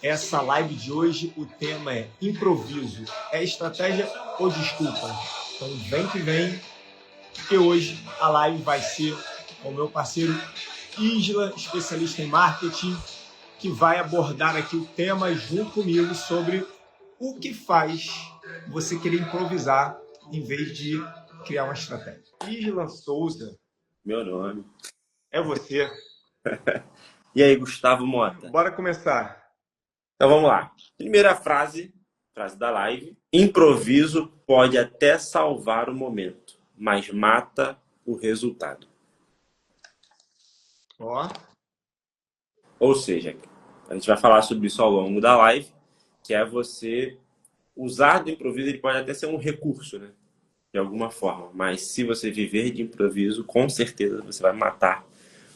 essa live de hoje. O tema é improviso. É estratégia ou desculpa? Então vem que vem, porque hoje a live vai ser com o meu parceiro Isla, especialista em marketing, que vai abordar aqui o tema junto comigo sobre o que faz você querer improvisar em vez de criar uma estratégia. Isla Souza. Meu nome. É você. E aí, Gustavo Mota? Bora começar. Então vamos lá. Primeira frase da live. Improviso pode até salvar o momento, mas mata o resultado. Ó. Ou seja, a gente vai falar sobre isso ao longo da live, que é você usar do improviso. Ele pode até ser um recurso, né? De alguma forma. Mas se você viver de improviso, com certeza você vai matar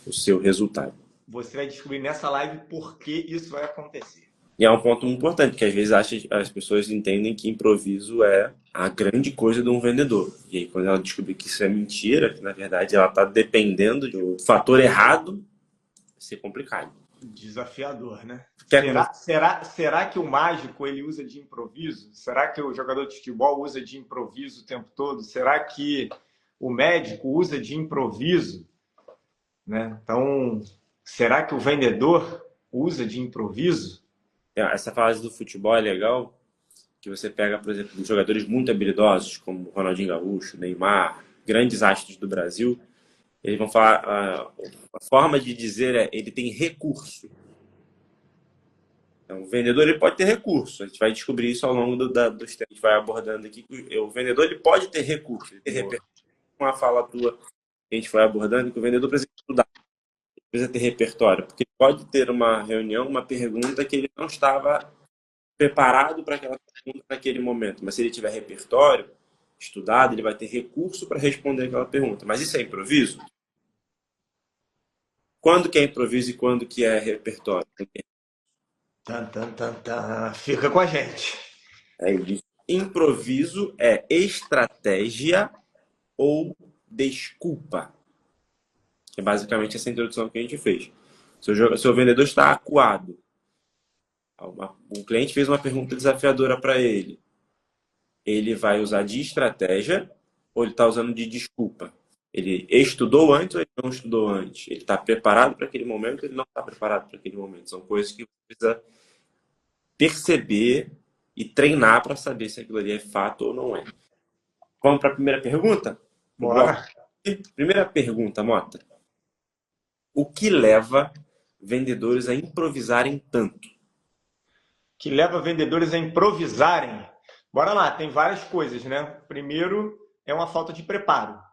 o seu resultado. Você vai descobrir nessa live por que isso vai acontecer. E é um ponto importante, que às vezes as pessoas entendem que improviso é a grande coisa de um vendedor. E aí, quando ela descobrir que isso é mentira, que na verdade ela está dependendo do fator errado, vai ser complicado. Desafiador, né? Quer Será que o mágico ele usa de improviso? Será que o jogador de futebol usa de improviso o tempo todo? Será que o médico usa de improviso? Né? Então, será que o vendedor usa de improviso? Essa fase do futebol é legal, que você pega, por exemplo, jogadores muito habilidosos, como Ronaldinho Gaúcho, Neymar, grandes astros do Brasil, eles vão falar, a forma de dizer é, ele tem recurso. Então, o vendedor ele pode ter recurso. A gente vai descobrir isso ao longo dos tempos. A gente vai abordando aqui. O vendedor ele pode ter recurso. Ele tem repertório. Uma fala tua que a gente vai abordando, que o vendedor precisa estudar. Ele precisa ter repertório. Porque ele pode ter uma reunião, uma pergunta que ele não estava preparado para aquela pergunta naquele momento. Mas se ele tiver repertório, estudado, ele vai ter recurso para responder aquela pergunta. Mas isso é improviso? Quando que é improviso e quando que é repertório? Fica com a gente. É isso. Improviso é estratégia ou desculpa. É basicamente essa introdução que a gente fez. Seu vendedor está acuado. Um cliente fez uma pergunta desafiadora para ele. Ele vai usar de estratégia ou ele está usando de desculpa? Ele estudou antes ou ele não estudou antes? Ele está preparado para aquele momento ou ele não está preparado para aquele momento? São coisas que você precisa perceber e treinar para saber se aquilo ali é fato ou não é. Vamos para a primeira pergunta? Bora. Primeira pergunta, Mota. O que leva vendedores a improvisarem tanto? Que leva vendedores a improvisarem. Bora lá, tem várias coisas, né? Primeiro, é uma falta de preparo.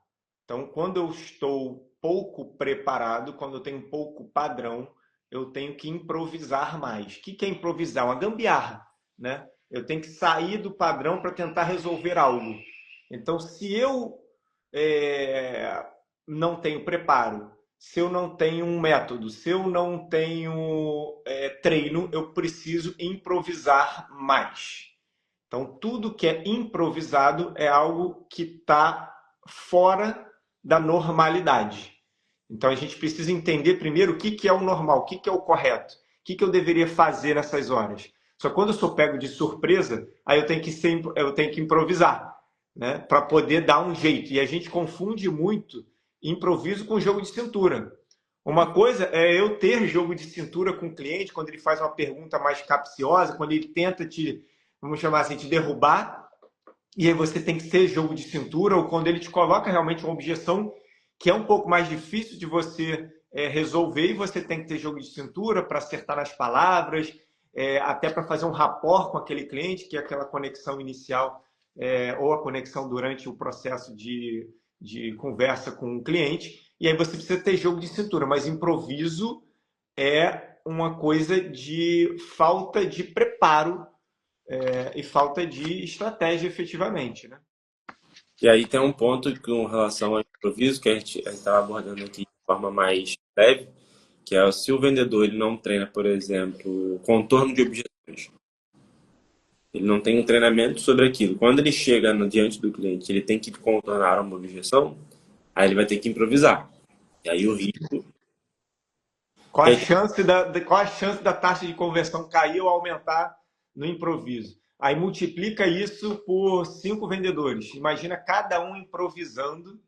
Então, quando eu estou pouco preparado, quando eu tenho pouco padrão, eu tenho que improvisar mais. O que é improvisar? Uma gambiarra, né? Eu tenho que sair do padrão para tentar resolver algo. Então, se eu não tenho preparo, se eu não tenho um método, se eu não tenho treino, eu preciso improvisar mais. Então, tudo que é improvisado é algo que está fora da normalidade. Então, a gente precisa entender primeiro o que é o normal, o que é o correto, o que eu deveria fazer nessas horas. Só quando eu sou pego de surpresa, aí eu tenho que improvisar, né? Para poder dar um jeito. E a gente confunde muito improviso com jogo de cintura. Uma coisa é eu ter jogo de cintura com o cliente quando ele faz uma pergunta mais capciosa, quando ele tenta vamos chamar assim, te derrubar, e aí você tem que ser jogo de cintura, ou quando ele te coloca realmente uma objeção que é um pouco mais difícil de você resolver, e você tem que ter jogo de cintura para acertar nas palavras, até para fazer um rapport com aquele cliente, que é aquela conexão inicial, ou a conexão durante o processo de conversa com o cliente, e aí você precisa ter jogo de cintura, mas improviso é uma coisa de falta de preparo e falta de estratégia efetivamente, né? E aí tem um ponto com relação ao improviso que a gente estava abordando aqui de forma mais breve, que é se o vendedor ele não treina, por exemplo, contorno de objeções. Ele não tem um treinamento sobre aquilo. Quando ele chega diante do cliente, ele tem que contornar uma objeção, aí ele vai ter que improvisar. E aí o risco Qual a chance da taxa de conversão cair ou aumentar no improviso? Aí multiplica isso por 5 vendedores. Imagina cada um improvisando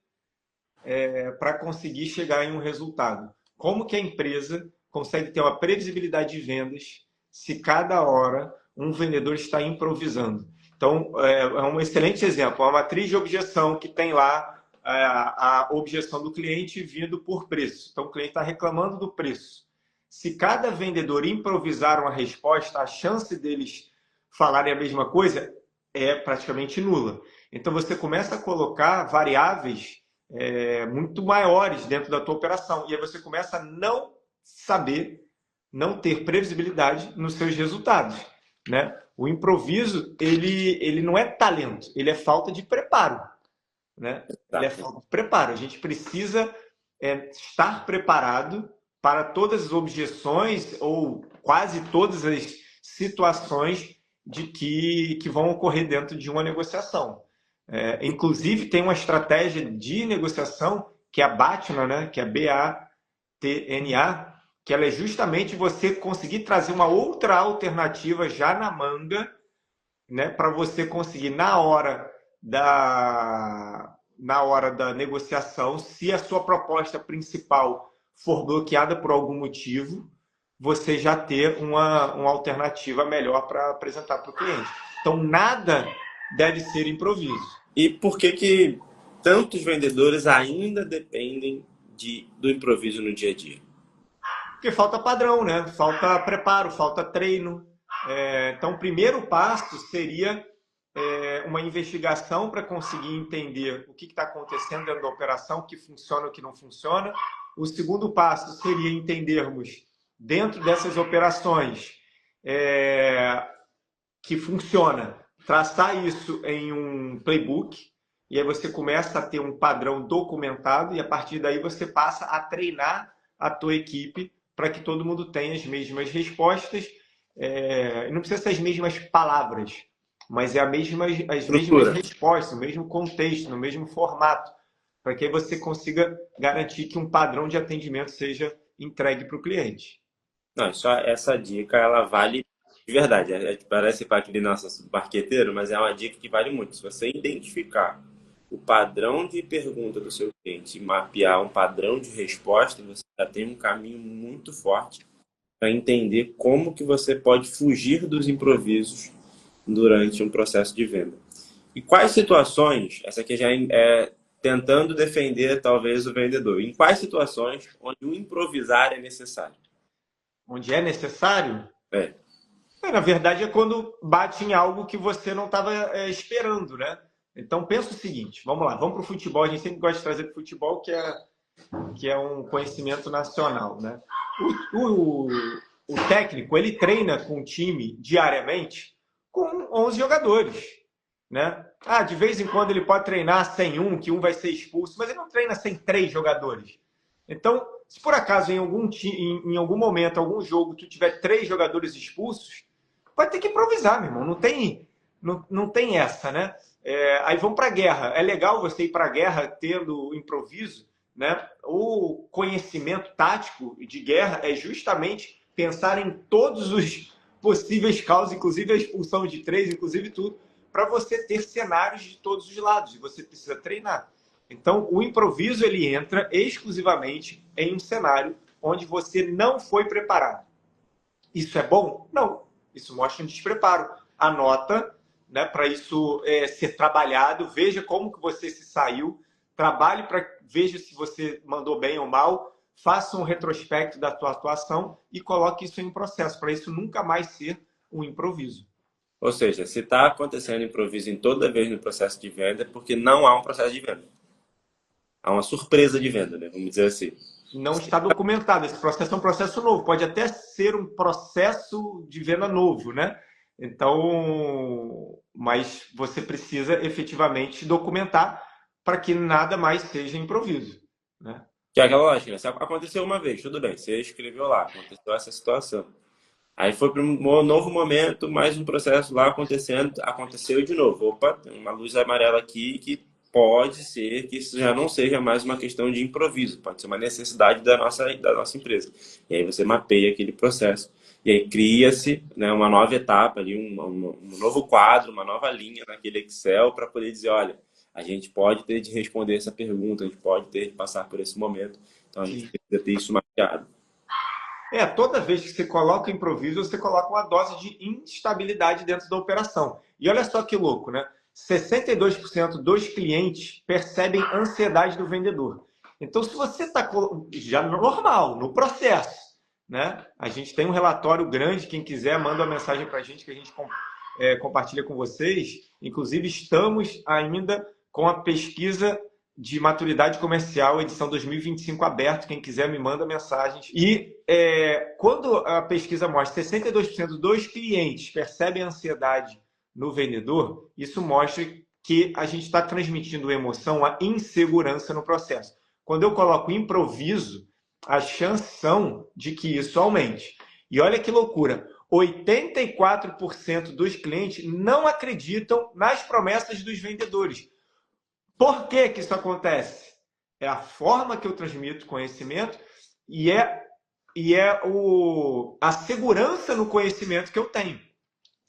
para conseguir chegar em um resultado. Como que a empresa consegue ter uma previsibilidade de vendas se cada hora um vendedor está improvisando? Então, é um excelente exemplo. Uma matriz de objeção que tem lá a objeção do cliente vindo por preço. Então, o cliente está reclamando do preço. Se cada vendedor improvisar uma resposta, a chance deles falarem a mesma coisa é praticamente nula. Então, você começa a colocar variáveis muito maiores dentro da tua operação. E aí você começa a não saber, não ter previsibilidade nos seus resultados. Né? O improviso, ele não é talento, ele é falta de preparo. Né? Ele é falta de preparo. A gente precisa estar preparado para todas as objeções ou quase todas as situações que vão ocorrer dentro de uma negociação. Inclusive, tem uma estratégia de negociação que é a BATNA, né? Que é BATNA, que ela é justamente você conseguir trazer uma outra alternativa já na manga, né? Para você conseguir, na hora da negociação, se a sua proposta principal for bloqueada por algum motivo, você já ter uma alternativa melhor para apresentar para o cliente. Então, nada deve ser improviso. E por que tantos vendedores ainda dependem do improviso no dia a dia? Porque falta padrão, né? Falta preparo, falta treino. Então, o primeiro passo seria uma investigação para conseguir entender o que está acontecendo dentro da operação, o que funciona e o que não funciona. O segundo passo seria entendermos, dentro dessas operações que funciona, traçar isso em um playbook, e aí você começa a ter um padrão documentado, e a partir daí você passa a treinar a tua equipe para que todo mundo tenha as mesmas respostas. Não precisa ser as mesmas palavras, mas as mesmas respostas, no mesmo contexto, no mesmo formato, para que você consiga garantir que um padrão de atendimento seja entregue para o cliente. Não, só essa dica, ela vale de verdade. Parece para aquele nosso barqueteiro, mas é uma dica que vale muito. Se você identificar o padrão de pergunta do seu cliente e mapear um padrão de resposta, você já tem um caminho muito forte para entender como que você pode fugir dos improvisos durante um processo de venda. E quais situações, essa aqui já é tentando defender talvez o vendedor, em quais situações onde o improvisar é necessário? Onde é necessário? Na verdade, é quando bate em algo que você não estava esperando, né? Então, pensa o seguinte, vamos lá, vamos para o futebol. A gente sempre gosta de trazer para o futebol, que é um conhecimento nacional, né? O técnico, ele treina com o time diariamente com 11 jogadores, né? De vez em quando ele pode treinar sem que um vai ser expulso, mas ele não treina sem 3 jogadores. Então, se por acaso em algum momento, algum jogo, tu tiver 3 jogadores expulsos, vai ter que improvisar, meu irmão. Não tem essa, né? Aí vamos para a guerra. É legal você ir para a guerra tendo improviso, né? O conhecimento tático de guerra é justamente pensar em todos os possíveis causas, inclusive a expulsão de 3, inclusive tudo, para você ter cenários de todos os lados. E você precisa treinar. Então, o improviso ele entra exclusivamente em um cenário onde você não foi preparado. Isso é bom? Não. Isso mostra um despreparo. Anota, né, para isso ser trabalhado. Veja como que você se saiu. Trabalhe veja se você mandou bem ou mal. Faça um retrospecto da tua atuação e coloque isso em processo, para isso nunca mais ser um improviso. Ou seja, se está acontecendo improviso em toda vez no processo de venda, é porque não há um processo de venda. Há uma surpresa de venda, né? Vamos dizer assim. Não está documentado. Esse processo é um processo novo. Pode até ser um processo de venda novo, né? Então, mas você precisa efetivamente documentar para que nada mais seja improviso, né? Que é aquela lógica, né? Se aconteceu uma vez, tudo bem, você escreveu lá, aconteceu essa situação. Aí foi para um novo momento, mais um processo lá acontecendo, aconteceu de novo. Opa, tem uma luz amarela aqui que pode ser que isso já não seja mais uma questão de improviso, pode ser uma necessidade da nossa empresa. E aí você mapeia aquele processo. E aí cria-se, né, uma nova etapa, ali, um novo quadro, uma nova linha naquele Excel para poder dizer, olha, a gente pode ter de responder essa pergunta, a gente pode ter de passar por esse momento. Então a gente Sim. precisa ter isso mapeado. Toda vez que você coloca improviso, você coloca uma dose de instabilidade dentro da operação. E olha só que louco, né? 62% dos clientes percebem ansiedade do vendedor. Então, se você está já normal, no processo, né? A gente tem um relatório grande, quem quiser manda uma mensagem para a gente que a gente compartilha com vocês. Inclusive, estamos ainda com a pesquisa de maturidade comercial, edição 2025 aberto, quem quiser me manda mensagens. E quando a pesquisa mostra que 62% dos clientes percebem ansiedade no vendedor, isso mostra que a gente está transmitindo emoção, a insegurança no processo. Quando eu coloco improviso, a chance são de que isso aumente. E olha que loucura, 84% dos clientes não acreditam nas promessas dos vendedores. Por que que isso acontece? É a forma que eu transmito conhecimento e a segurança no conhecimento que eu tenho.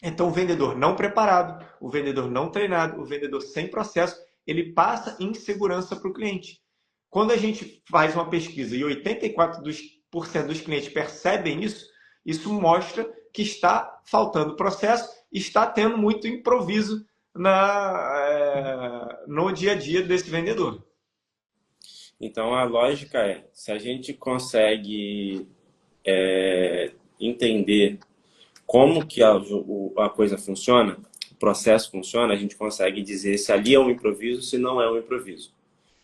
Então, o vendedor não preparado, o vendedor não treinado, o vendedor sem processo, ele passa insegurança para o cliente. Quando a gente faz uma pesquisa e 84% dos clientes percebem isso, isso mostra que está faltando processo, está tendo muito improviso no dia a dia desse vendedor. Então a lógica é, se a gente consegue entender como que a coisa funciona, o processo funciona, a gente consegue dizer se ali é um improviso, se não é um improviso.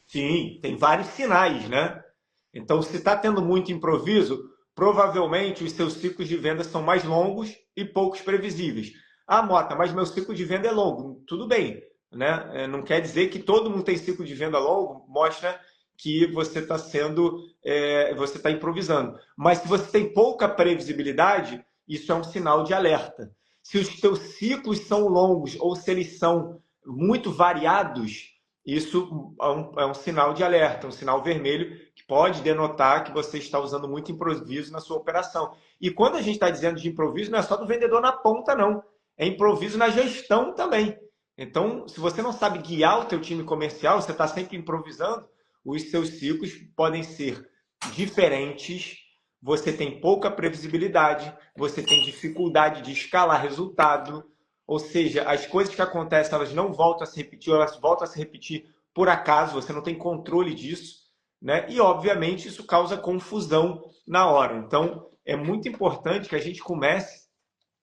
Sim, tem vários sinais, né? Então, se está tendo muito improviso, provavelmente os seus ciclos de venda são mais longos e poucos previsíveis. Ah, Mota, mas meu ciclo de venda é longo. Tudo bem, né? Não quer dizer que todo mundo tem ciclo de venda longo, mostra que você está você está improvisando. Mas se você tem pouca previsibilidade, isso é um sinal de alerta. Se os seus ciclos são longos ou se eles são muito variados, isso é um sinal de alerta, um sinal vermelho que pode denotar que você está usando muito improviso na sua operação. E quando a gente está dizendo de improviso, não é só do vendedor na ponta, não. É improviso na gestão também. Então, se você não sabe guiar o teu time comercial, você está sempre improvisando, os seus ciclos podem ser diferentes, você tem pouca previsibilidade, você tem dificuldade de escalar resultado, ou seja, as coisas que acontecem, elas não voltam a se repetir, elas voltam a se repetir por acaso, você não tem controle disso, né? E, obviamente, isso causa confusão na hora. Então, é muito importante que a gente comece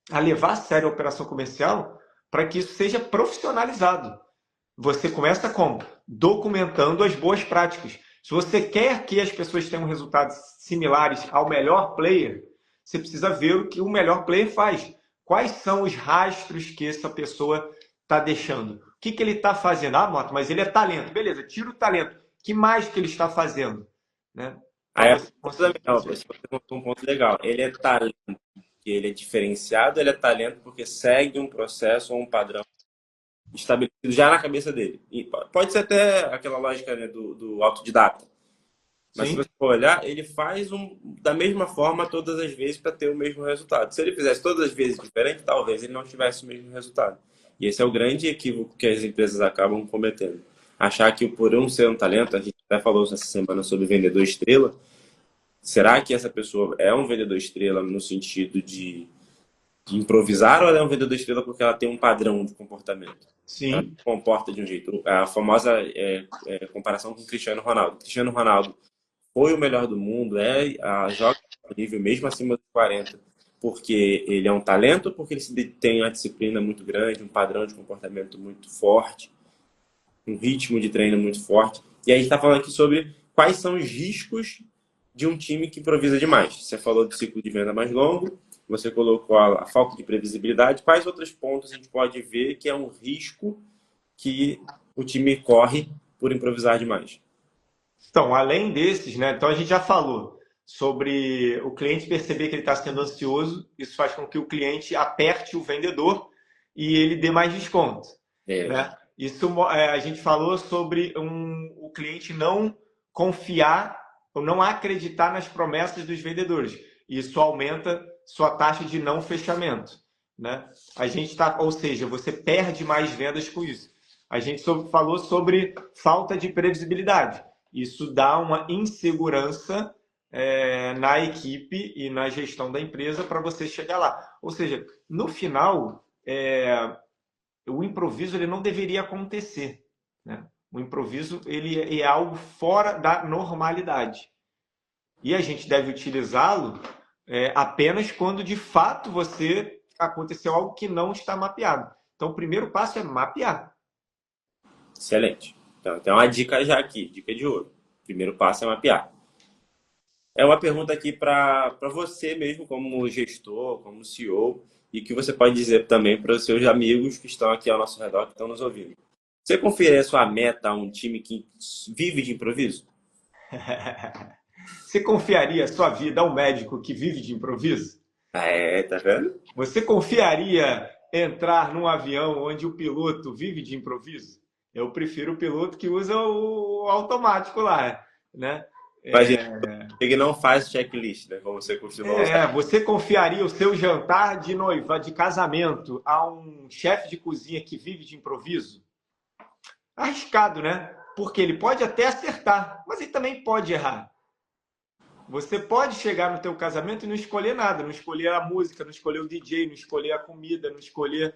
a levar a sério a operação comercial para que isso seja profissionalizado. Você começa como? Documentando as boas práticas. Se você quer que as pessoas tenham resultados similares ao melhor player, você precisa ver o que o melhor player faz. Quais são os rastros que essa pessoa está deixando? O que ele está fazendo? Ah, Mota, mas ele é talento. Beleza, tira o talento. O que mais que ele está fazendo? Né? Para Aí você conseguir crescer. você contou um ponto legal. Ele é talento porque ele é diferenciado, ele é talento porque segue um processo ou um padrão estabelecido já na cabeça dele. E pode ser até aquela lógica, né, do autodidata. Mas se Sim? você for olhar, ele faz da mesma forma todas as vezes para ter o mesmo resultado. Se ele fizesse todas as vezes diferente, talvez ele não tivesse o mesmo resultado. E esse é o grande equívoco que as empresas acabam cometendo. Achar que por um ser um talento, a gente até falou essa semana sobre vendedor estrela, será que essa pessoa é um vendedor estrela no sentido de improvisar ou ela é um vendedor estrela porque ela tem um padrão de comportamento? Ela se Sim. comporta de um jeito. A famosa comparação com o Cristiano Ronaldo. Cristiano Ronaldo foi o melhor do mundo, joga no nível mesmo acima dos 40, porque ele é um talento, porque ele tem uma disciplina muito grande, um padrão de comportamento muito forte, um ritmo de treino muito forte. E aí a gente está falando aqui sobre quais são os riscos de um time que improvisa demais. Você falou do ciclo de venda mais longo, você colocou a falta de previsibilidade. Quais outros pontos a gente pode ver que é um risco que o time corre por improvisar demais? Então, além desses, né? Então a gente já falou sobre o cliente perceber que ele está sendo ansioso, isso faz com que o cliente aperte o vendedor e ele dê mais desconto, É, né? A gente falou sobre o cliente não confiar ou não acreditar nas promessas dos vendedores. Isso aumenta sua taxa de não fechamento, né? A gente tá, ou seja, você perde mais vendas com isso. A gente falou sobre falta de previsibilidade. Isso dá uma insegurança na equipe e na gestão da empresa para você chegar lá. Ou seja, no final, o improviso ele não deveria acontecer, né? O improviso ele é algo fora da normalidade. E a gente deve utilizá-lo apenas quando de fato você aconteceu algo que não está mapeado. Então, o primeiro passo é mapear. Excelente. Então, tem uma dica já aqui, dica de ouro. Primeiro passo é mapear. É uma pergunta aqui para você mesmo, como gestor, como CEO, e que você pode dizer também para os seus amigos que estão aqui ao nosso redor, que estão nos ouvindo. Você confiaria sua meta a um time que vive de improviso? Você confiaria a sua vida a um médico que vive de improviso? Tá vendo? Você confiaria entrar num avião onde o piloto vive de improviso? Eu prefiro o piloto que usa o automático lá, né? Imagina, ele não faz checklist, né? Como você costuma usar. Você confiaria o seu jantar de noiva, de casamento, a um chefe de cozinha que vive de improviso? Arriscado, né? Porque ele pode até acertar, mas ele também pode errar. Você pode chegar no teu casamento e não escolher nada, não escolher a música, não escolher o DJ, não escolher a comida, não escolher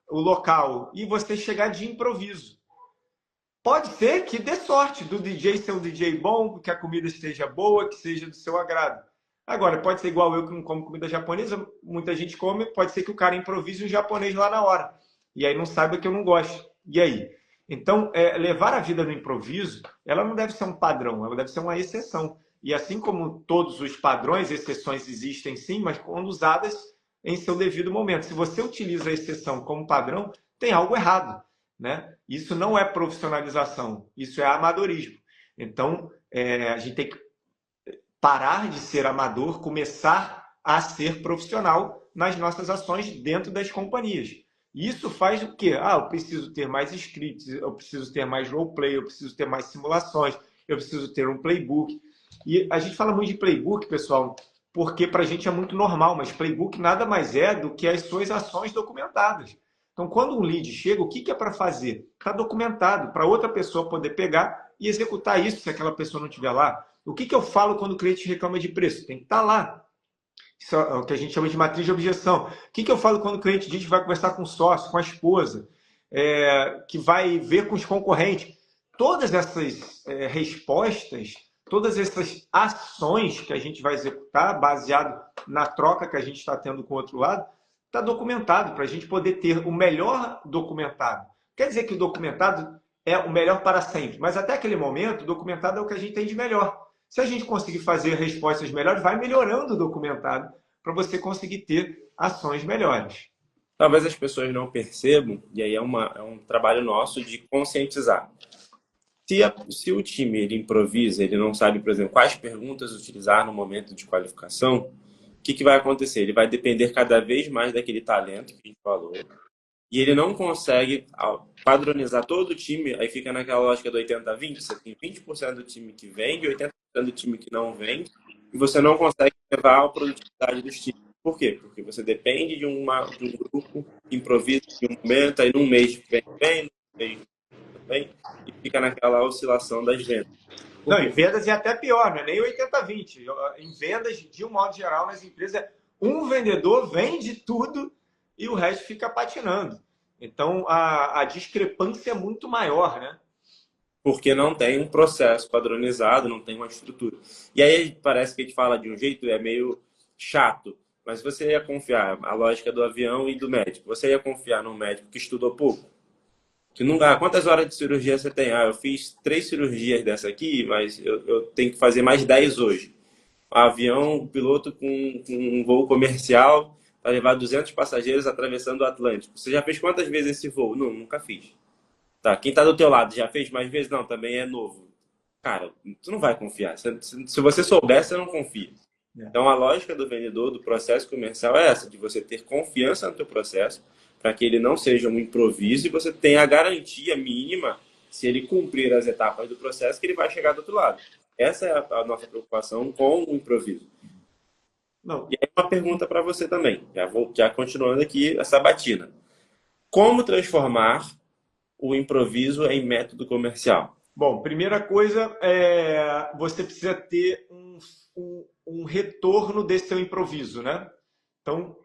o local, e você chegar de improviso. Pode ser que dê sorte do DJ ser um DJ bom, que a comida esteja boa, que seja do seu agrado. Agora, pode ser igual eu que não como comida japonesa, muita gente come, pode ser que o cara improvise um japonês lá na hora. E aí não saiba que eu não gosto. E aí? Então, levar a vida no improviso, ela não deve ser um padrão, ela deve ser uma exceção. E assim como todos os padrões, exceções existem sim, mas quando usadas em seu devido momento. Se você utiliza a exceção como padrão, tem algo errado, né? Isso não é profissionalização, isso é amadorismo. Então, a gente tem que parar de ser amador, começar a ser profissional nas nossas ações dentro das companhias. E isso faz o quê? Eu preciso ter mais scripts, eu preciso ter mais roleplay, eu preciso ter mais simulações, eu preciso ter um playbook. E a gente fala muito de playbook, pessoal, porque para a gente é muito normal, mas playbook nada mais é do que as suas ações documentadas. Então, quando um lead chega, o que é para fazer? Está documentado para outra pessoa poder pegar e executar isso se aquela pessoa não estiver lá. O que eu falo quando o cliente reclama de preço? Tem que estar lá. Isso é o que a gente chama de matriz de objeção. O que eu falo quando o cliente diz que vai conversar com o sócio, com a esposa, que vai ver com os concorrentes? Todas essas respostas, todas essas ações que a gente vai executar, baseado na troca que a gente está tendo com o outro lado, está documentado para a gente poder ter o melhor documentado. Quer dizer que o documentado é o melhor para sempre, mas até aquele momento, o documentado é o que a gente tem de melhor. Se a gente conseguir fazer respostas melhores, vai melhorando o documentado para você conseguir ter ações melhores. Talvez as pessoas não percebam, e aí é um trabalho nosso de conscientizar. Se o time ele improvisa, ele não sabe, por exemplo, quais perguntas utilizar no momento de qualificação, o que vai acontecer? Ele vai depender cada vez mais daquele talento que a gente falou, e ele não consegue padronizar todo o time, aí fica naquela lógica do 80-20, você tem 20% do time que vende, 80% do time que não vende, e você não consegue levar a produtividade dos times. Por quê? Porque você depende de um grupo que improvisa de um momento, aí num mês vem bem, num mês bem, e fica naquela oscilação das vendas. Não, em vendas é até pior, não é nem 80-20. Em vendas, de um modo geral, nas empresas, um vendedor vende tudo e o resto fica patinando. Então, a discrepância é muito maior, né? Porque não tem um processo padronizado, não tem uma estrutura. E aí parece que a gente fala de um jeito, é meio chato, mas você ia confiar, a lógica do avião e do médico, você ia confiar num médico que estudou pouco? Que nunca, quantas horas de cirurgia você tem? Eu fiz 3 cirurgias dessa aqui, mas eu tenho que fazer mais 10 hoje. O avião, o piloto com um voo comercial para levar 200 passageiros atravessando o Atlântico. Você já fez quantas vezes esse voo? Não, nunca fiz. Tá, quem tá do teu lado já fez mais vezes? Não, também é novo. Cara, tu não vai confiar. Se você souber, você não confia. Então, a lógica do vendedor, do processo comercial é essa, de você ter confiança no teu processo, para que ele não seja um improviso e você tenha a garantia mínima, se ele cumprir as etapas do processo, que ele vai chegar do outro lado. Essa é a nossa preocupação com o improviso. Não. E aí uma pergunta para você também, já continuando aqui essa batina. Como transformar o improviso em método comercial? Bom, primeira coisa, você precisa ter um retorno desse seu improviso, né? Então,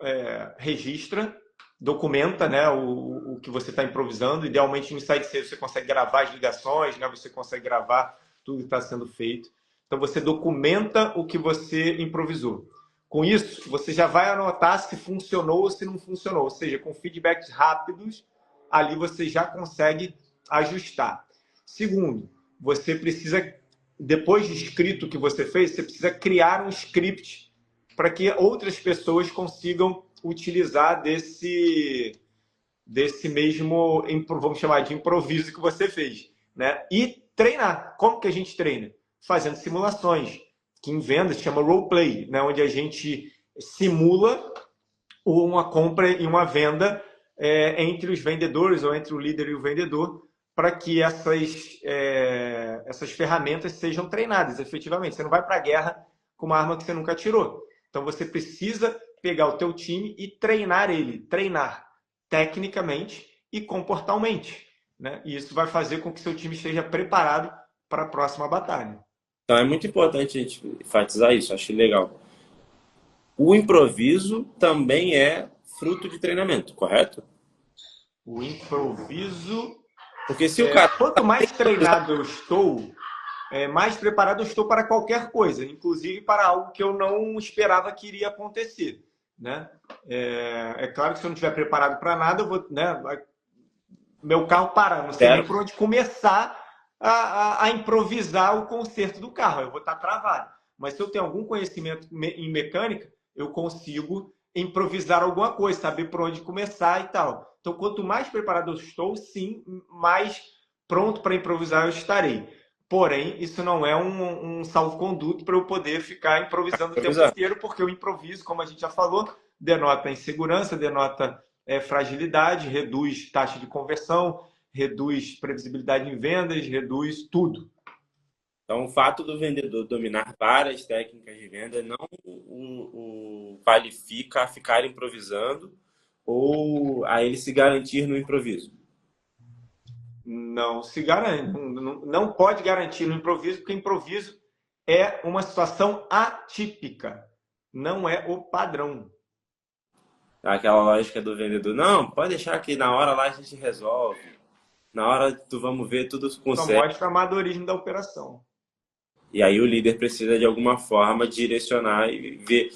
registra, documenta, né, o que você está improvisando. Idealmente, no Inside Sales você consegue gravar as ligações, né? Você consegue gravar tudo que está sendo feito. Então, você documenta o que você improvisou. Com isso, você já vai anotar se funcionou ou se não funcionou. Ou seja, com feedbacks rápidos, ali você já consegue ajustar. Segundo, você precisa, depois de escrito o que você fez, você precisa criar um script para que outras pessoas consigam utilizar desse mesmo, vamos chamar de improviso que você fez, né? E treinar. Como que a gente treina? Fazendo simulações, que em vendas se chama roleplay, né? Onde a gente simula uma compra e uma venda entre os vendedores ou entre o líder e o vendedor, para que essas ferramentas sejam treinadas efetivamente. Você não vai para a guerra com uma arma que você nunca atirou. Então você precisa pegar o teu time e treinar ele, treinar tecnicamente e comportalmente, né? E isso vai fazer com que seu time esteja preparado para a próxima batalha. Então é muito importante a gente enfatizar isso, acho legal. O improviso também é fruto de treinamento, correto? O improviso, Porque se o cara quanto mais treinado eu estou, mais preparado eu estou para qualquer coisa, inclusive para algo que eu não esperava que iria acontecer, né? Claro que se eu não estiver preparado para nada, eu vou, né, meu carro para, não sei nem por onde começar a improvisar o conserto do carro, eu vou estar travado. Mas se eu tenho algum conhecimento em mecânica, eu consigo improvisar alguma coisa, saber por onde começar e tal. Então, quanto mais preparado eu estou, sim, mais pronto para improvisar eu estarei. Porém, isso não é um salvo-conduto para eu poder ficar improvisando o tempo inteiro, porque o improviso, como a gente já falou, denota insegurança, denota fragilidade, reduz taxa de conversão, reduz previsibilidade em vendas, reduz tudo. Então, o fato do vendedor dominar várias técnicas de venda não o qualifica a ficar improvisando ou a ele se garantir no improviso. Não se garante, não pode garantir no improviso, porque improviso é uma situação atípica, não é o padrão. Aquela lógica do vendedor, não, pode deixar que na hora lá a gente resolve. Na hora tu vamos ver, tudo se Só consegue. mostra o amadorismo da operação. E aí o líder precisa de alguma forma direcionar e ver.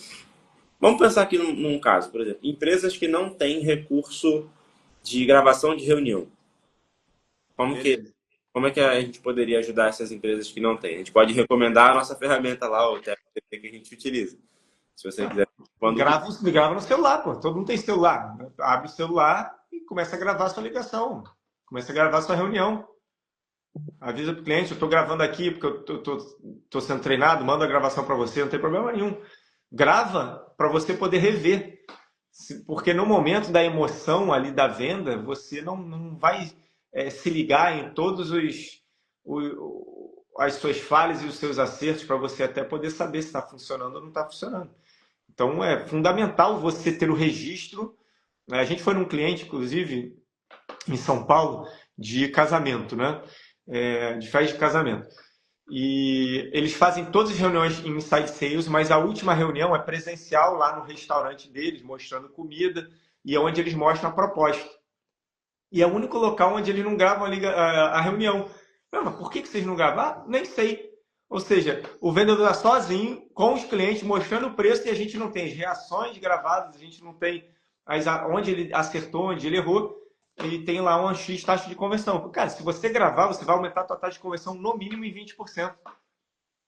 Vamos pensar aqui num caso, por exemplo, empresas que não têm recurso de gravação de reunião. Como é que a gente poderia ajudar essas empresas que não têm? A gente pode recomendar a nossa ferramenta lá, o TFTP que a gente utiliza. Se você quiser. Grava no celular, pô. Todo mundo tem celular. Abre o celular e começa a gravar a sua ligação. Começa a gravar a sua reunião. Avisa para o cliente, eu estou gravando aqui porque eu estou sendo treinado, manda a gravação para você, não tem problema nenhum. Grava para você poder rever. Porque no momento da emoção ali da venda, você não vai se ligar em todos as suas falhas e os seus acertos para você até poder saber se está funcionando ou não está funcionando. Então é fundamental você ter o registro. A gente foi num cliente, inclusive, em São Paulo, de casamento, né? De festa de casamento. E eles fazem todas as reuniões em Inside Sales, mas a última reunião é presencial lá no restaurante deles, mostrando comida, e é onde eles mostram a proposta. E é o único local onde eles não gravam a reunião. Não, mas por que vocês não gravam? Nem sei. Ou seja, o vendedor está sozinho, com os clientes, mostrando o preço, e a gente não tem as reações gravadas, a gente não tem onde ele acertou, onde ele errou. Ele tem lá uma X taxa de conversão. Cara, se você gravar, você vai aumentar a sua taxa de conversão no mínimo em 20%.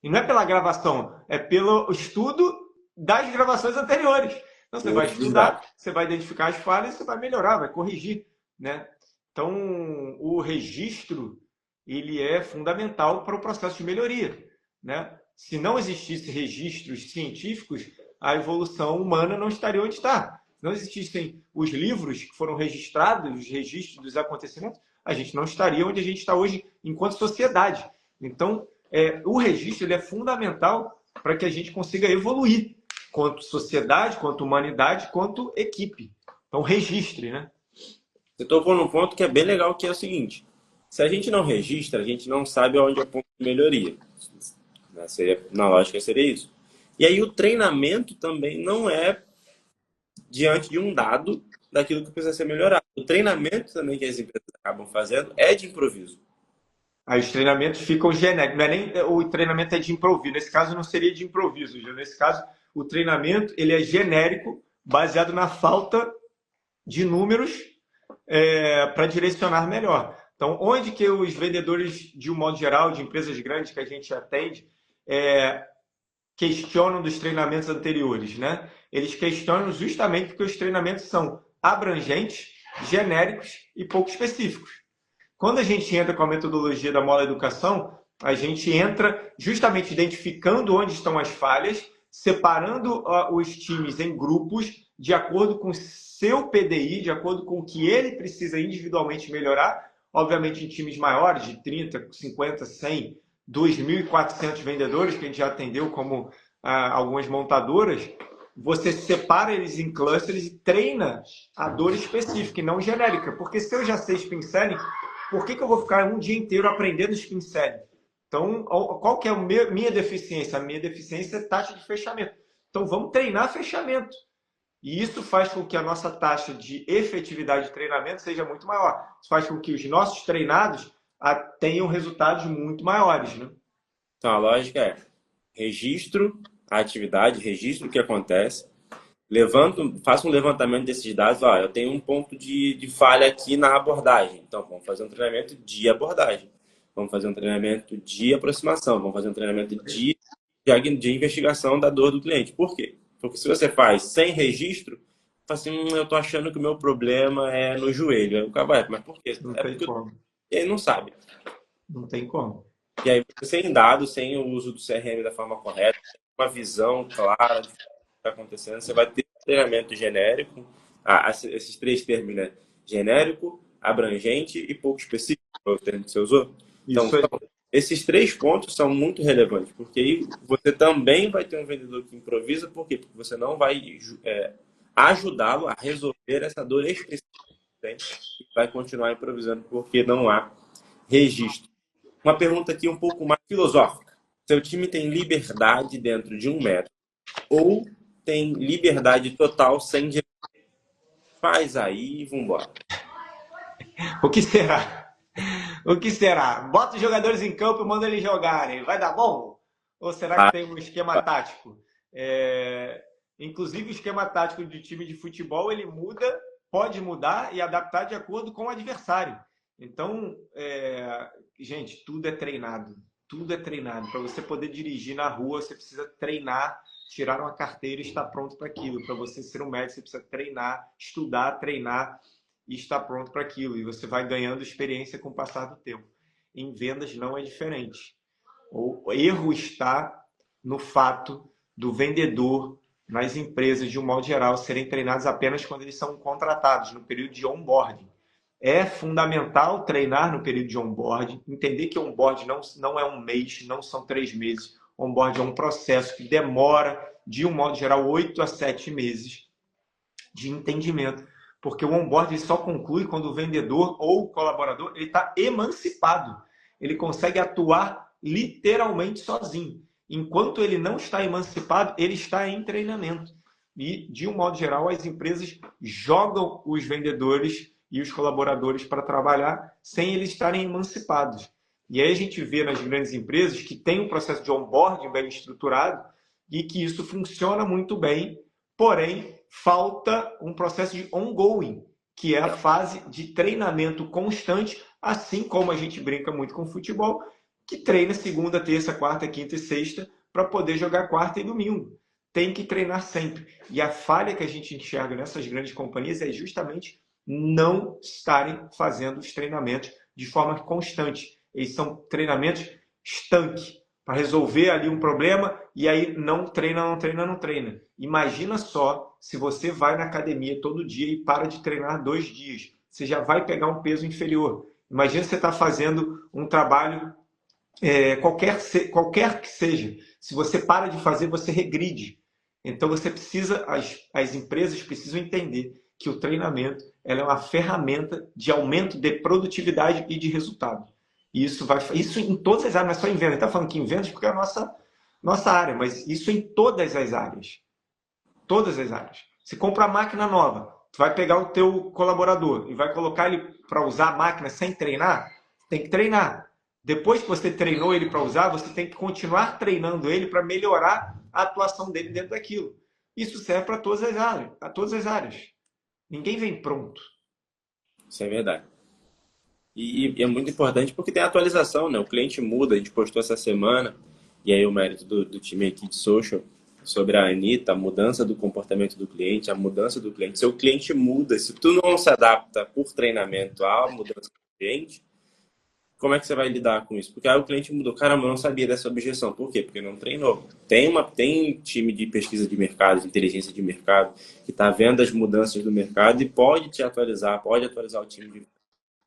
E não é pela gravação, é pelo estudo das gravações anteriores. Então você vai estudar, você vai identificar as falhas, você vai melhorar, vai corrigir, né? Então o registro ele é fundamental para o processo de melhoria, né? Se não existisse registros científicos, a evolução humana não estaria onde está. não existissem os livros que foram registrados, os registros dos acontecimentos, a gente não estaria onde a gente está hoje enquanto sociedade. Então, o registro ele é fundamental para que a gente consiga evoluir quanto sociedade, quanto humanidade, quanto equipe. Então, registre, né? Você tocou num ponto que é bem legal, que é o seguinte: se a gente não registra, a gente não sabe onde é o ponto de melhoria. Na lógica seria isso. E aí o treinamento também não é diante de um dado daquilo que precisa ser melhorado. O treinamento também que as empresas acabam fazendo é de improviso. Aí os treinamentos ficam genéricos. Não é nem o treinamento é de improviso. Nesse caso, não seria de improviso. Nesse caso, o treinamento ele é genérico, baseado na falta de números para direcionar melhor. Então, onde que os vendedores, de um modo geral, de empresas grandes que a gente atende, questionam dos treinamentos anteriores, né? Eles questionam justamente porque os treinamentos são abrangentes, genéricos e pouco específicos. Quando a gente entra com a metodologia da Mola Educação, a gente entra justamente identificando onde estão as falhas, separando os times em grupos de acordo com o seu PDI, de acordo com o que ele precisa individualmente melhorar. Obviamente, em times maiores, de 30, 50, 100, 2.400 vendedores, que a gente já atendeu como algumas montadoras, você separa eles em clusters e treina a dor específica e não genérica. Porque se eu já sei spin selling, por que eu vou ficar um dia inteiro aprendendo spin selling? Então, qual que é a minha deficiência? A minha deficiência é taxa de fechamento. Então, vamos treinar fechamento. E isso faz com que a nossa taxa de efetividade de treinamento seja muito maior. Isso faz com que os nossos treinados tenham resultados muito maiores, né? Então a lógica é: registro a atividade, registro o que acontece, faça um levantamento desses dados. Ó, eu tenho um ponto de falha aqui na abordagem. Então, vamos fazer um treinamento de abordagem. Vamos fazer um treinamento de aproximação. Vamos fazer um treinamento de investigação da dor do cliente. Por quê? Porque se você faz sem registro, fala assim, eu tô achando que o meu problema é no joelho. Aí o cara vai, mas por quê? Não É tem porque como. ele não sabe. Não tem como. E aí, sem dados, sem o uso do CRM da forma correta, uma visão clara do que está acontecendo, você vai ter um treinamento genérico, esses três termos, né? Genérico, abrangente e pouco específico, foi o termo que você usou. Então, Isso aí. esses três pontos são muito relevantes, porque aí você também vai ter um vendedor que improvisa, por quê? Porque você não vai ajudá-lo a resolver essa dor específica, e vai continuar improvisando porque não há registro. Uma pergunta aqui um pouco mais filosófica. Seu time tem liberdade dentro de um método ou tem liberdade total sem direção? Faz aí e vambora. O que será? O que será? Bota os jogadores em campo e manda eles jogarem. Vai dar bom? Ou será que Vai, tem um esquema vai. tático? Inclusive, o esquema tático de time de futebol ele muda, pode mudar e adaptar de acordo com o adversário. Então, gente, tudo é treinado. Tudo é treinado. Para você poder dirigir na rua, você precisa treinar, tirar uma carteira e estar pronto para aquilo. Para você ser um médico, você precisa treinar, estudar, treinar e estar pronto para aquilo. E você vai ganhando experiência com o passar do tempo. Em vendas não é diferente. O erro está no fato do vendedor, nas empresas, de um modo geral, serem treinados apenas quando eles são contratados, no período de onboarding. É fundamental treinar no período de onboarding, entender que onboarding não é um mês, não são 3 meses. Onboarding é um processo que demora, de um modo geral, 8 a 7 meses de entendimento. Porque o onboarding só conclui quando o vendedor ou o colaborador está emancipado. Ele consegue atuar literalmente sozinho. Enquanto ele não está emancipado, ele está em treinamento. E, de um modo geral, as empresas jogam os vendedores e os colaboradores para trabalhar sem eles estarem emancipados. E aí a gente vê nas grandes empresas que tem um processo de onboarding bem estruturado e que isso funciona muito bem, porém, falta um processo de ongoing, que é a fase de treinamento constante, assim como a gente brinca muito com futebol, que treina segunda, terça, quarta, quinta e sexta para poder jogar quarta e domingo. Tem que treinar sempre. E a falha que a gente enxerga nessas grandes companhias é justamente não estarem fazendo os treinamentos de forma constante. Eles são treinamentos estanque. para resolver ali um problema e aí não treina, não treina, não treina. Imagina só se você vai na academia todo dia e para de treinar 2 dias. Você já vai pegar um peso inferior. Imagina você estar fazendo um trabalho qualquer que seja. Se você para de fazer, você regride. Então você precisa, as empresas precisam entender que o treinamento ela é uma ferramenta de aumento de produtividade e de resultado. E isso em todas as áreas, não é só em vendas. Está falando que em vendas porque é a nossa área, mas isso em todas as áreas. Todas as áreas. Você compra a máquina nova, tu vai pegar o teu colaborador e vai colocar ele para usar a máquina sem treinar, tem que treinar. Depois que você treinou ele para usar, você tem que continuar treinando ele para melhorar a atuação dele dentro daquilo. Isso serve para todas as áreas, para todas as áreas. Ninguém vem pronto. Isso é verdade. E é muito importante porque tem atualização, né? O cliente muda, a gente postou essa semana, e aí o mérito do time aqui de social, sobre a Anitta, a mudança do comportamento do cliente, a mudança do cliente. Se o cliente muda, se tu não se adapta por treinamento à mudança do cliente, como é que você vai lidar com isso? Porque aí o cliente mudou, caramba, eu não sabia dessa objeção. Por quê? Porque não treinou. Tem time de pesquisa de mercado, de inteligência de mercado, que está vendo as mudanças do mercado e pode te atualizar, pode atualizar o time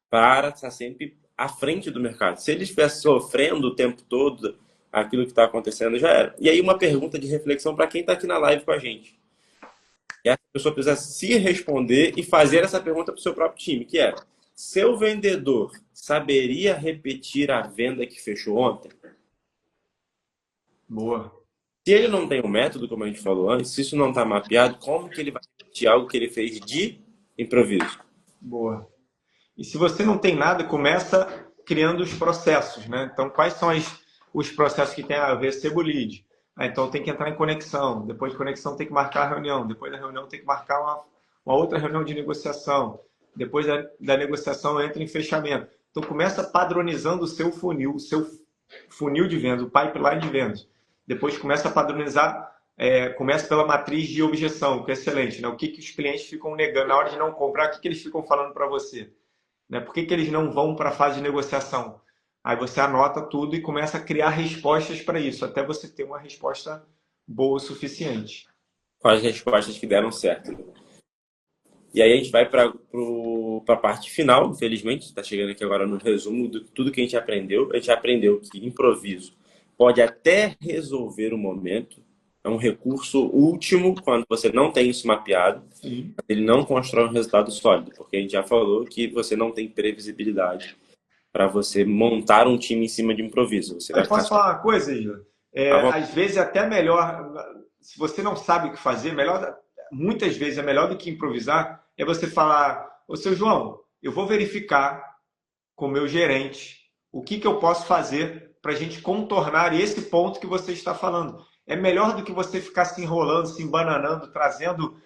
para estar sempre à frente do mercado. Se ele estiver sofrendo o tempo todo aquilo que está acontecendo, já era. E aí uma pergunta de reflexão para quem está aqui na live com a gente. E essa pessoa precisa se responder e fazer essa pergunta para o seu próprio time, que é: seu vendedor saberia repetir a venda que fechou ontem? Boa. Se ele não tem um método, como a gente falou antes, se isso não está mapeado, como que ele vai repetir algo que ele fez de improviso? Boa. E se você não tem nada, começa criando os processos, né? Então, quais são os processos que tem a ver Sebo Lead? Então, tem que entrar em conexão. Depois de conexão, tem que marcar a reunião. Depois da reunião, tem que marcar uma outra reunião de negociação. Depois da negociação, entra em fechamento. Então, começa padronizando o seu funil de vendas, o pipeline de vendas. Depois, começa a padronizar, começa pela matriz de objeção, que é excelente, né? O que os clientes ficam negando na hora de não comprar, o que eles ficam falando para você? Né? Por que eles não vão para a fase de negociação? Aí você anota tudo e começa a criar respostas para isso, até você ter uma resposta boa o suficiente. Quais respostas que deram certo? E aí a gente vai para a parte final, infelizmente, está chegando aqui agora no resumo de tudo que a gente aprendeu. A gente aprendeu que improviso pode até resolver o momento, é um recurso último quando você não tem isso mapeado, Sim. ele não constrói um resultado sólido, porque a gente já falou que você não tem previsibilidade para você montar um time em cima de improviso. Você vai Mas ficar posso falar uma coisa, Igor? Às vezes é até melhor, se você não sabe o que fazer, muitas vezes é melhor do que improvisar, é você falar: ô seu João, eu vou verificar com o meu gerente o que eu posso fazer para a gente contornar esse ponto que você está falando. É melhor do que você ficar se enrolando, se embananando, trazendo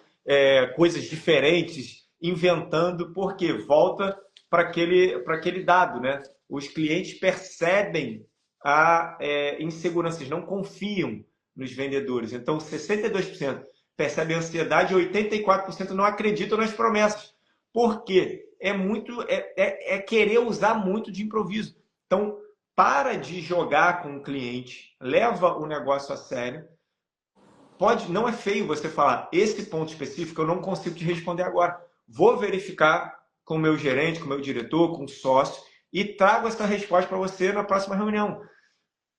coisas diferentes, inventando, porque volta para aquele dado, né? Os clientes percebem a insegurança, eles não confiam nos vendedores. Então, 62% percebem ansiedade e 84% não acreditam nas promessas. Por quê? É querer usar muito de improviso. Então, para de jogar com o cliente, leva o negócio a sério. Não é feio você falar: esse ponto específico eu não consigo te responder agora. Vou verificar com o meu gerente, com o meu diretor, com o sócio e trago essa resposta para você na próxima reunião.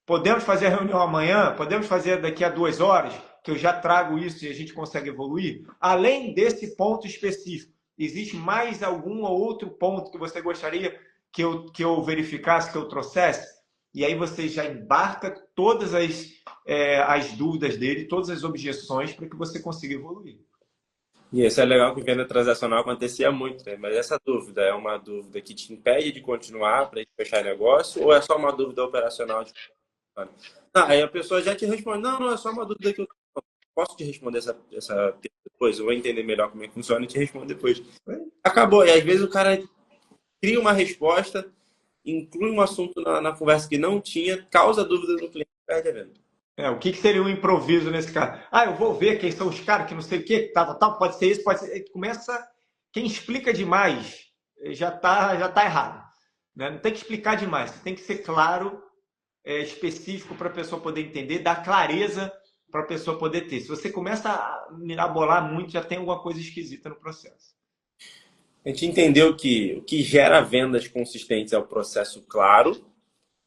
Podemos fazer a reunião amanhã? Podemos fazer daqui a 2 horas? Que eu já trago isso e a gente consegue evoluir? Além desse ponto específico, existe mais algum outro ponto que você gostaria que eu verificasse, que eu trouxesse? E aí você já embarca todas as dúvidas dele, todas as objeções para que você consiga evoluir. E isso é legal que venda transacional acontecia muito, né? Mas essa dúvida é uma dúvida que te impede de continuar para fechar negócio ou é só uma dúvida operacional? Aí a pessoa já te responde: não, é só uma dúvida que eu posso te responder essa depois, eu vou entender melhor como é que funciona e te respondo depois. Acabou. E às vezes o cara cria uma resposta, inclui um assunto na conversa que não tinha, causa dúvida no cliente e perde a venda. O que seria um improviso nesse caso? Eu vou ver quem são os caras que não sei o que, tal, pode ser isso, pode ser. Começa. Quem explica demais já tá errado. Né? Não tem que explicar demais, tem que ser claro específico para a pessoa poder entender, dar clareza para a pessoa poder ter. Se você começa a mirabolar muito, já tem alguma coisa esquisita no processo. A gente entendeu que o que gera vendas consistentes é o processo claro,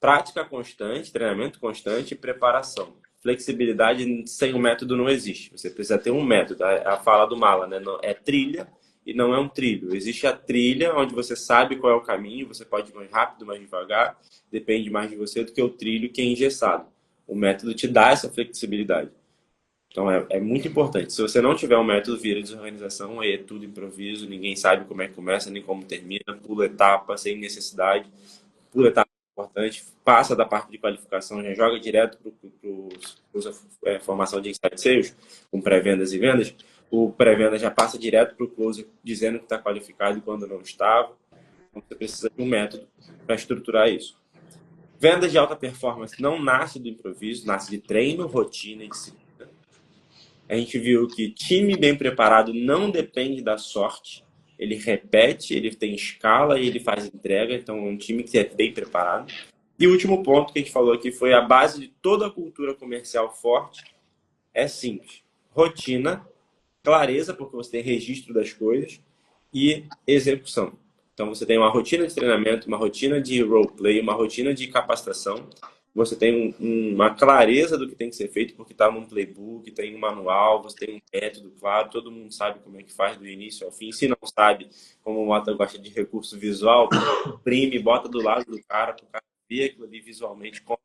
prática constante, treinamento constante e preparação. Flexibilidade sem um método não existe. Você precisa ter um método. A fala do Mala, né? É trilha e não é um trilho. Existe a trilha onde você sabe qual é o caminho, você pode ir mais rápido, mais devagar, depende mais de você do que o trilho que é engessado. O método te dá essa flexibilidade. Então é muito importante. Se você não tiver um método, vira desorganização, aí é tudo improviso, ninguém sabe como é que começa nem como termina, pula etapa sem necessidade, pula etapa importante, passa da parte de qualificação, já joga direto para a formação de inside sales, com pré-vendas e vendas. O pré-venda já passa direto para o closer dizendo que está qualificado quando não estava. Então você precisa de um método para estruturar isso. Vendas de alta performance não nasce do improviso, nasce de treino, rotina e disciplina. A gente viu que time bem preparado não depende da sorte. Ele repete, ele tem escala e ele faz entrega. Então, é um time que é bem preparado. E o último ponto que a gente falou aqui foi a base de toda a cultura comercial forte. É simples. Rotina, clareza, porque você tem registro das coisas, e execução. Então, você tem uma rotina de treinamento, uma rotina de roleplay, uma rotina de capacitação. Você tem uma clareza do que tem que ser feito, porque está num playbook, tem um manual, você tem um método claro, todo mundo sabe como é que faz do início ao fim. Se não sabe, como o Mota gosta de recurso visual, imprime, bota do lado do cara, para o cara ver aquilo ali visualmente, como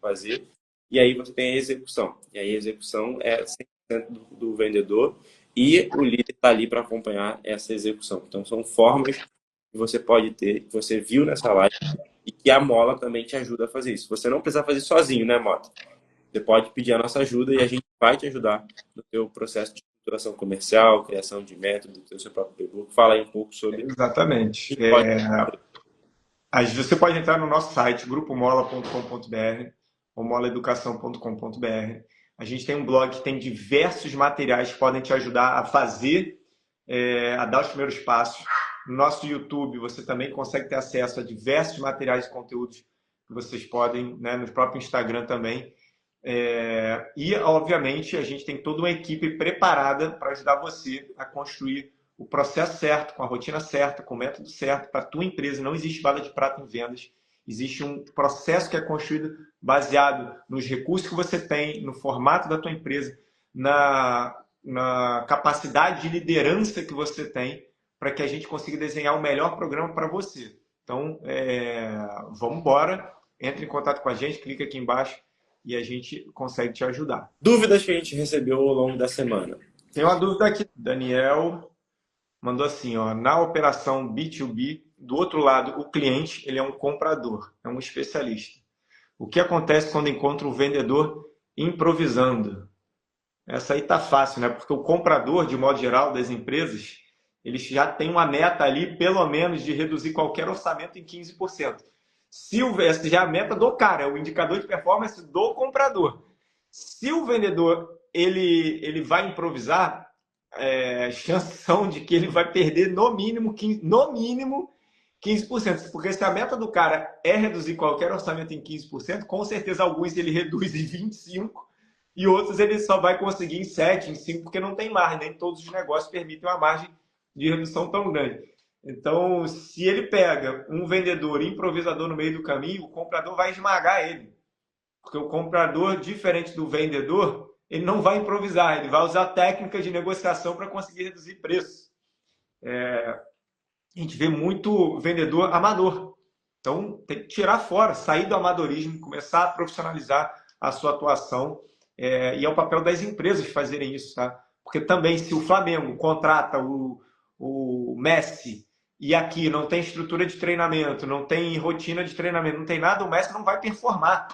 fazer. E aí você tem a execução. E aí a execução é 100% do vendedor e o líder está ali para acompanhar essa execução. Então são formas que você pode ter, que você viu nessa live, e que a Mola também te ajuda a fazer isso. Você não precisa fazer sozinho, né, Mota? Você pode pedir a nossa ajuda e a gente vai te ajudar no teu processo de estruturação comercial, criação de método, do seu próprio playbook. Fala aí um pouco sobre. Exatamente. Pode... Você pode entrar no nosso site, grupomola.com.br ou molaeducação.com.br. A gente tem um blog que tem diversos materiais que podem te ajudar a fazer, a dar os primeiros passos. No nosso YouTube, você também consegue ter acesso a diversos materiais e conteúdos que vocês podem, né, no próprio Instagram também. E, obviamente, a gente tem toda uma equipe preparada para ajudar você a construir o processo certo, com a rotina certa, com o método certo para a tua empresa. Não existe bala de prata em vendas. Existe um processo que é construído baseado nos recursos que você tem, no formato da tua empresa, na capacidade de liderança que você tem, para que a gente consiga desenhar o melhor programa para você. Então, vamos embora, entre em contato com a gente, clica aqui embaixo e a gente consegue te ajudar. Dúvidas que a gente recebeu ao longo da semana. Tem uma dúvida aqui. Daniel mandou assim, ó, na operação B2B, do outro lado, o cliente ele é um comprador, é um especialista. O que acontece quando encontra um vendedor improvisando? Essa aí tá fácil, né? Porque o comprador, de modo geral, das empresas, eles já têm uma meta ali, pelo menos, de reduzir qualquer orçamento em 15%. Essa já é a meta do cara, é o indicador de performance do comprador. Se o vendedor ele vai improvisar, chances são de que ele vai perder no mínimo 15%. Porque se a meta do cara é reduzir qualquer orçamento em 15%, com certeza alguns ele reduz em 25%, e outros ele só vai conseguir em 7, em 5, porque não tem margem. Nem todos os negócios permitem uma margem de redução tão grande. Então, se ele pega um vendedor improvisador no meio do caminho, o comprador vai esmagar ele. Porque o comprador, diferente do vendedor, ele não vai improvisar, ele vai usar técnicas de negociação para conseguir reduzir preço. A gente vê muito vendedor amador. Então, tem que tirar fora, sair do amadorismo, começar a profissionalizar a sua atuação. E é o papel das empresas fazerem isso, tá? Porque também, se o Flamengo contrata o Messi e aqui não tem estrutura de treinamento, não tem rotina de treinamento, não tem nada, o Messi não vai performar.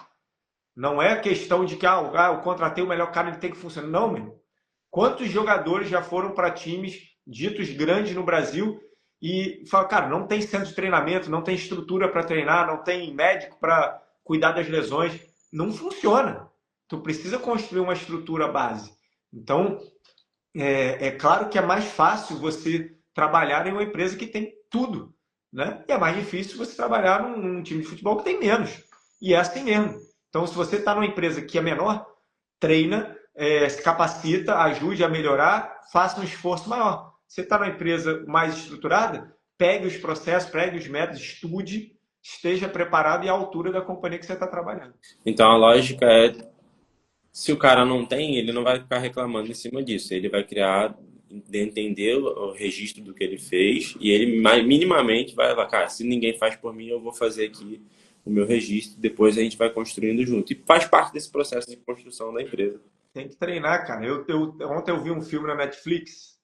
Não é questão de que eu contratei o melhor cara, ele tem que funcionar. Não, meu. Quantos jogadores já foram para times ditos grandes no Brasil e falam, cara, não tem centro de treinamento, não tem estrutura para treinar, não tem médico para cuidar das lesões. Não funciona. Tu precisa construir uma estrutura base. Então, é claro que é mais fácil você trabalhar em uma empresa que tem tudo, né? E é mais difícil você trabalhar num time de futebol que tem menos. E é assim mesmo. Então, se você está numa empresa que é menor, treina, se capacita, ajude a melhorar, faça um esforço maior. Você está numa empresa mais estruturada, pegue os processos, pegue os métodos, estude, esteja preparado e à altura da companhia que você está trabalhando. Então a lógica é, se o cara não tem, ele não vai ficar reclamando em cima disso. Ele vai criar, entender o registro do que ele fez e ele minimamente vai falar, cara, se ninguém faz por mim, eu vou fazer aqui o meu registro. Depois a gente vai construindo junto. E faz parte desse processo de construção da empresa. Tem que treinar, cara. Ontem eu vi um filme na Netflix,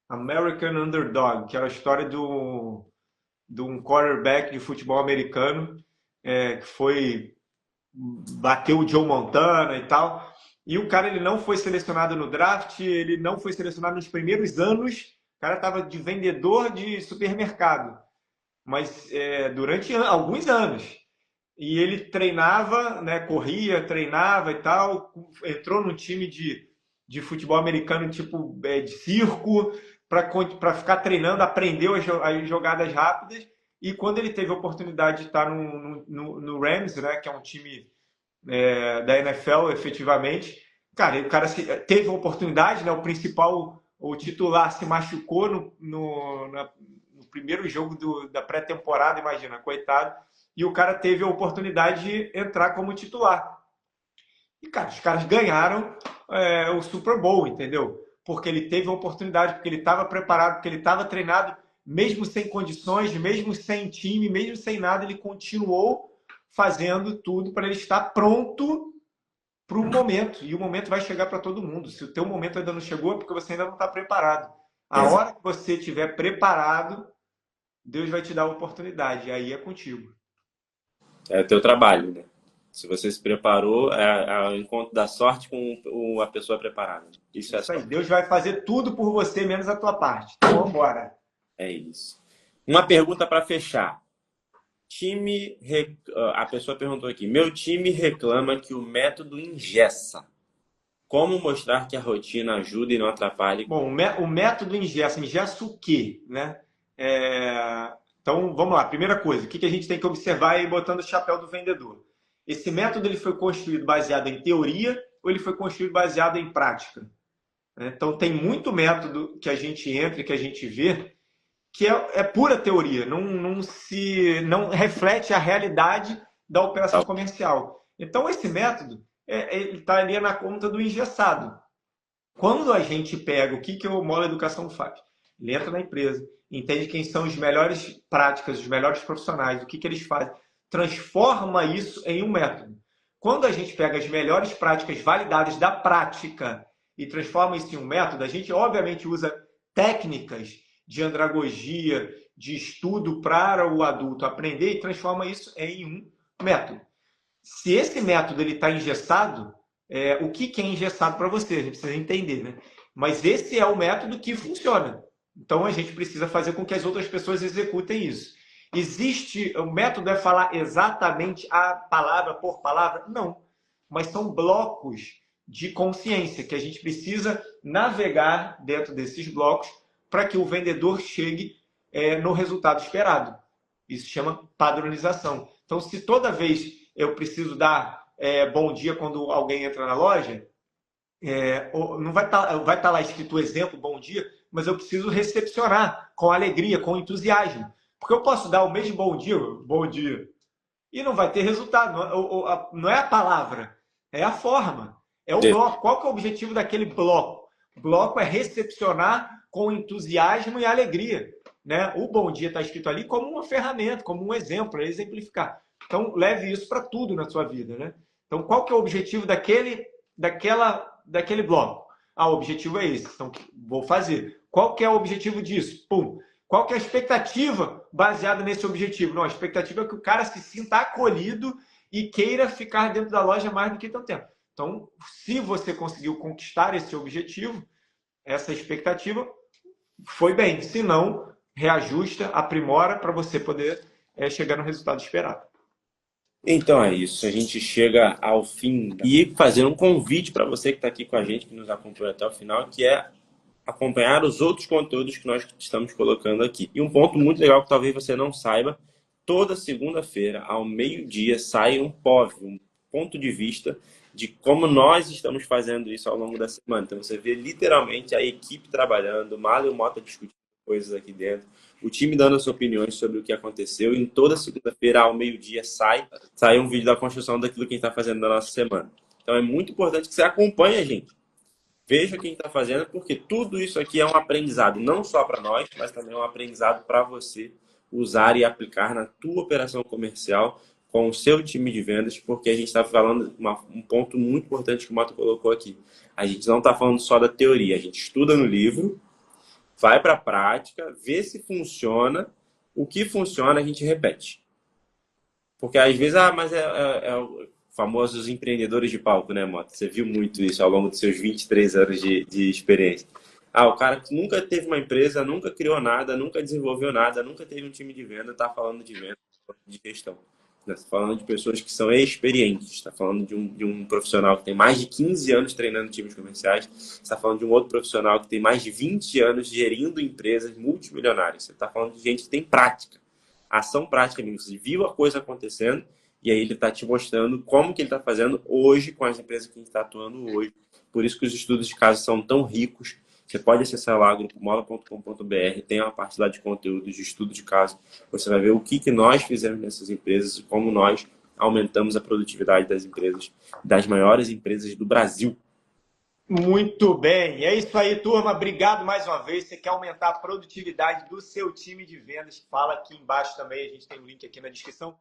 American Underdog, que era a história de um quarterback de futebol americano que foi bateu o Joe Montana e tal. E o cara ele não foi selecionado no draft, ele não foi selecionado nos primeiros anos. O cara estava de vendedor de supermercado, mas durante alguns anos. E ele treinava, né, corria, treinava e tal. Entrou num time de futebol americano tipo de circo para ficar treinando, aprendeu as jogadas rápidas. E quando ele teve a oportunidade de estar no Rams, né, que é um time da NFL, efetivamente, cara, o cara teve a oportunidade, né, o principal, o titular se machucou no primeiro jogo da pré-temporada, imagina, coitado, e o cara teve a oportunidade de entrar como titular. E, cara, os caras ganharam o Super Bowl, entendeu? Porque ele teve a oportunidade, porque ele estava preparado, porque ele estava treinado, mesmo sem condições, mesmo sem time, mesmo sem nada, ele continuou fazendo tudo para ele estar pronto para o momento. E o momento vai chegar para todo mundo. Se o teu momento ainda não chegou, é porque você ainda não está preparado. A hora que você estiver preparado, Deus vai te dar a oportunidade. E aí é contigo. É o teu trabalho, né? Se você se preparou, é o encontro da sorte com a pessoa preparada. Isso é Isso aí. sorte. Deus vai fazer tudo por você, menos a tua parte. Então, vamos embora. É isso. Uma pergunta para fechar. A pessoa perguntou aqui: meu time reclama que o método engessa. Como mostrar que a rotina ajuda e não atrapalhe? Bom, o método engessa o quê, né? Então, vamos lá. Primeira coisa, o que a gente tem que observar aí, botando o chapéu do vendedor? Esse método ele foi construído baseado em teoria ou ele foi construído baseado em prática? Então, tem muito método que a gente entra, que a gente vê, que é pura teoria, não reflete a realidade da operação comercial. Então, esse método ele está ali na conta do engessado. Quando a gente pega o que o Mola Educação faz, ele entra na empresa, entende quem são as melhores práticas, os melhores profissionais, o que eles fazem, transforma isso em um método. Quando a gente pega as melhores práticas validadas da prática e transforma isso em um método, a gente obviamente usa técnicas de andragogia, de estudo para o adulto aprender e transforma isso em um método. Se esse método está engessado, o que é engessado para você? A gente precisa entender, né? Mas esse é o método que funciona. Então a gente precisa fazer com que as outras pessoas executem isso. O método é falar exatamente a palavra por palavra? Não. Mas são blocos de consciência que a gente precisa navegar dentro desses blocos para que o vendedor chegue no resultado esperado. Isso chama padronização. Então, se toda vez eu preciso dar bom dia quando alguém entra na loja, não vai estar lá escrito o exemplo, bom dia, mas eu preciso recepcionar com alegria, com entusiasmo. Porque eu posso dar o mesmo bom dia, e não vai ter resultado. Não é a palavra, é a forma, é o bloco. Qual que é o objetivo daquele bloco? O bloco é recepcionar com entusiasmo e alegria. Né? O bom dia está escrito ali como uma ferramenta, como um exemplo, para exemplificar. Então, leve isso para tudo na sua vida. Né? Então, qual que é o objetivo daquele bloco? O objetivo é esse. Então, vou fazer. Qual que é o objetivo disso? Pum. Qual que é a expectativa baseada nesse objetivo? Não, a expectativa é que o cara se sinta acolhido e queira ficar dentro da loja mais do que tanto tempo. Então, se você conseguiu conquistar esse objetivo, essa expectativa, foi bem. Se não, reajusta, aprimora para você poder chegar no resultado esperado. Então é isso, a gente chega ao fim e fazer um convite para você que está aqui com a gente, que nos acompanha até o final, que é acompanhar os outros conteúdos que nós estamos colocando aqui. E um ponto muito legal que talvez você não saiba, toda segunda-feira, ao meio-dia, sai um POV, um ponto de vista de como nós estamos fazendo isso ao longo da semana. Então, você vê literalmente a equipe trabalhando, o Mário e o Mota discutindo coisas aqui dentro, o time dando as suas opiniões sobre o que aconteceu, e em toda segunda-feira, ao meio-dia, sai um vídeo da construção daquilo que a gente está fazendo na nossa semana. Então, é muito importante que você acompanhe a gente. Veja quem está fazendo, porque tudo isso aqui é um aprendizado, não só para nós, mas também é um aprendizado para você usar e aplicar na tua operação comercial com o seu time de vendas, porque a gente está falando um ponto muito importante que o Mato colocou aqui. A gente não está falando só da teoria, a gente estuda no livro, vai para a prática, vê se funciona, o que funciona a gente repete. Porque às vezes, mas é o famosos empreendedores de palco, né, Mota? Você viu muito isso ao longo dos seus 23 anos de experiência. O cara que nunca teve uma empresa, nunca criou nada, nunca desenvolveu nada, nunca teve um time de venda, está falando de venda, de gestão. Está falando de pessoas que são experientes, está falando de um profissional que tem mais de 15 anos treinando times comerciais, está falando de um outro profissional que tem mais de 20 anos gerindo empresas multimilionárias. Você está falando de gente que tem prática, ação prática mesmo. Você viu a coisa acontecendo e aí ele está te mostrando como que ele está fazendo hoje com as empresas que a gente está atuando hoje. Por isso que os estudos de caso são tão ricos. Você pode acessar lá, grupomola.com.br, tem uma parte lá de conteúdos de estudo de caso. Você vai ver o que nós fizemos nessas empresas e como nós aumentamos a produtividade das empresas, das maiores empresas do Brasil. Muito bem. É isso aí, turma. Obrigado mais uma vez. Você quer aumentar a produtividade do seu time de vendas? Fala aqui embaixo também. A gente tem um link aqui na descrição.